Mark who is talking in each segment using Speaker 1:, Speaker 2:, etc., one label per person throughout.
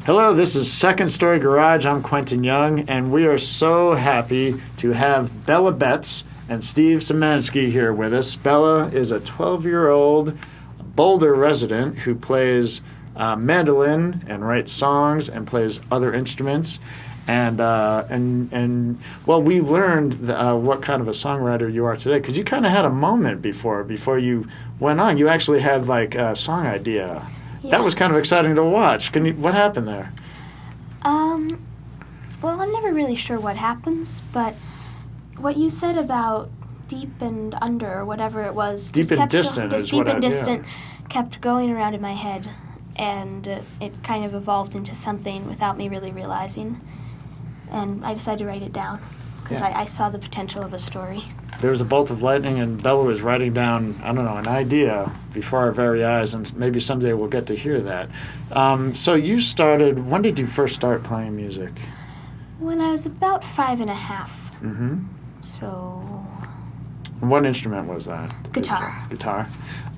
Speaker 1: Hello, this is Second Story Garage. I'm Quentin Young, and we are so happy to have Bella Betts and Steve Szymanski here with us. Bella is a 12-year-old Boulder resident who plays mandolin and writes songs and plays other instruments. And well, we learned what kind of a songwriter you are today, because you kind of had a moment before you went on. You actually had like a song idea. Yeah. That was kind of exciting to watch. What happened there?
Speaker 2: Well, I'm never really sure what happens, but what you said about deep and under, or whatever it was,
Speaker 1: deep and distant,
Speaker 2: kept going around in my head, and it kind of evolved into something without me really realizing. And I decided to write it down because I saw the potential of a story.
Speaker 1: There was a bolt of lightning, and Bella was writing down, I don't know, an idea before our very eyes, and maybe someday we'll get to hear that. So you started, when did you first start playing music?
Speaker 2: When I was about 5 and a half.
Speaker 1: Mm-hmm.
Speaker 2: So...
Speaker 1: What instrument was that?
Speaker 2: Guitar.
Speaker 1: Guitar.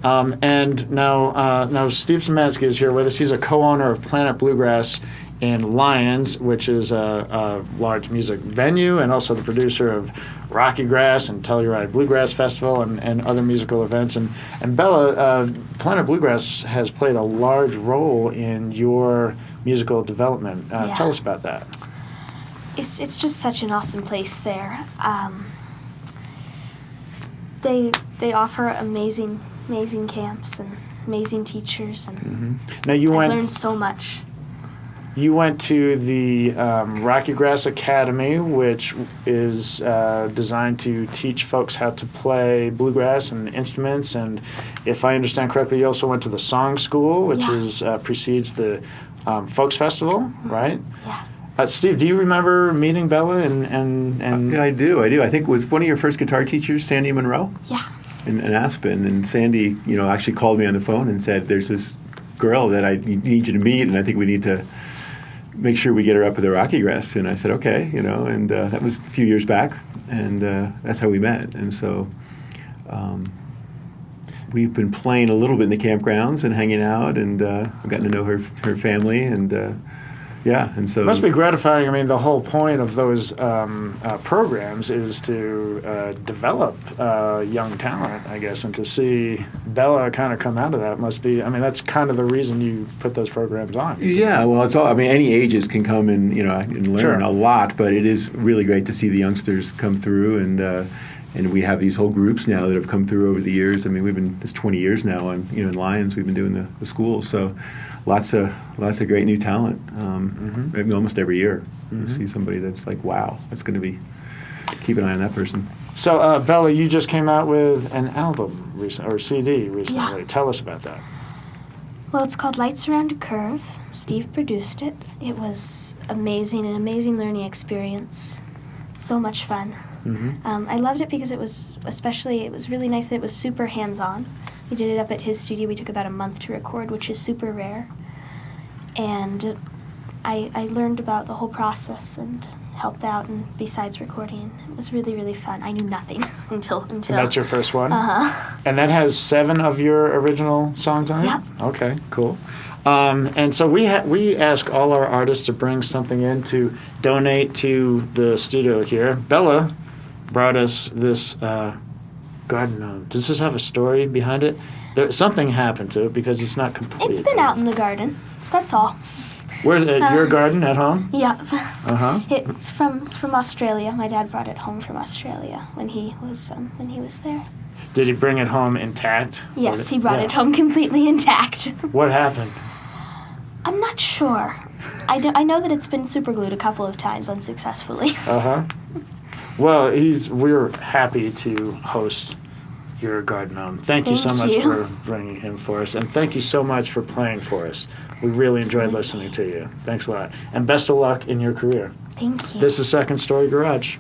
Speaker 1: And now Steve Szymanski is here with us. He's a co-owner of Planet Bluegrass in Lyons, which is a large music venue, and also the producer of Rocky Grass and Telluride Bluegrass Festival and other musical events. And Bella, Planet Bluegrass has played a large role in your musical development. Tell us about that.
Speaker 2: It's just such an awesome place there. They offer amazing camps and amazing teachers, and
Speaker 1: Now
Speaker 2: I learned so much.
Speaker 1: You went to the Rocky Grass Academy, which is designed to teach folks how to play bluegrass and instruments. And if I understand correctly, you also went to the Song School, which precedes the Folks Festival, right?
Speaker 2: Yeah.
Speaker 1: Steve, do you remember meeting Bella? And
Speaker 3: Yeah, I do. I think it was one of your first guitar teachers, Sandy Monroe?
Speaker 2: Yeah.
Speaker 3: In Aspen. And Sandy, actually called me on the phone and said, there's this girl that I need you to meet, and I think we need to make sure we get her up with the Rocky Grass. And I said, okay, and that was a few years back, and that's how we met. And so we've been playing a little bit in the campgrounds and hanging out, and I've gotten to know her family, and and so...
Speaker 1: It must be gratifying. I mean, the whole point of those programs is to develop young talent, I guess, and to see Bella kind of come out of that must be... I mean, that's kind of the reason you put those programs on.
Speaker 3: Yeah, well, it's all... I mean, any ages can come and learn a lot, but it is really great to see the youngsters come through, and we have these whole groups now that have come through over the years. I mean, it's 20 years now, and in Lyons we've been doing the school, so... Lots of great new talent. Almost every year, you see somebody that's like, wow, that's going to be. Keep an eye on that person.
Speaker 1: So, Bella, you just came out with an album or CD recently.
Speaker 2: Yeah.
Speaker 1: Tell us about that.
Speaker 2: Well, it's called Lights Around a Curve. Steve produced it. It was amazing, an amazing learning experience. So much fun. I loved it because it was really nice that it was super hands-on. We did it up at his studio. We took about a month to record, which is super rare. And I learned about the whole process and helped out, and besides recording, it was really, really fun. I knew nothing until. And
Speaker 1: that's your first one?
Speaker 2: Uh-huh.
Speaker 1: And that has 7 of your original songs on it?
Speaker 2: Yep.
Speaker 1: Okay, cool. And so we ask all our artists to bring something in to donate to the studio here. Bella brought us this garden gnome. Does this have a story behind it? Something happened to it because it's not complete.
Speaker 2: It's been out in the garden. That's all.
Speaker 1: Where's it? Your garden at home?
Speaker 2: Yeah.
Speaker 1: Uh-huh.
Speaker 2: It's from Australia. My dad brought it home from Australia when he was there.
Speaker 1: Did he bring it home intact?
Speaker 2: Yes, he brought it home completely intact.
Speaker 1: What happened?
Speaker 2: I'm not sure. I know that it's been superglued a couple of times unsuccessfully.
Speaker 1: Uh-huh. Well, we're happy to host your garden gnome. Thank you so much for bringing him for us, and thank you so much for playing for us. We really enjoyed listening to you. Thanks a lot. And best of luck in your career.
Speaker 2: Thank you.
Speaker 1: This is Second Story Garage.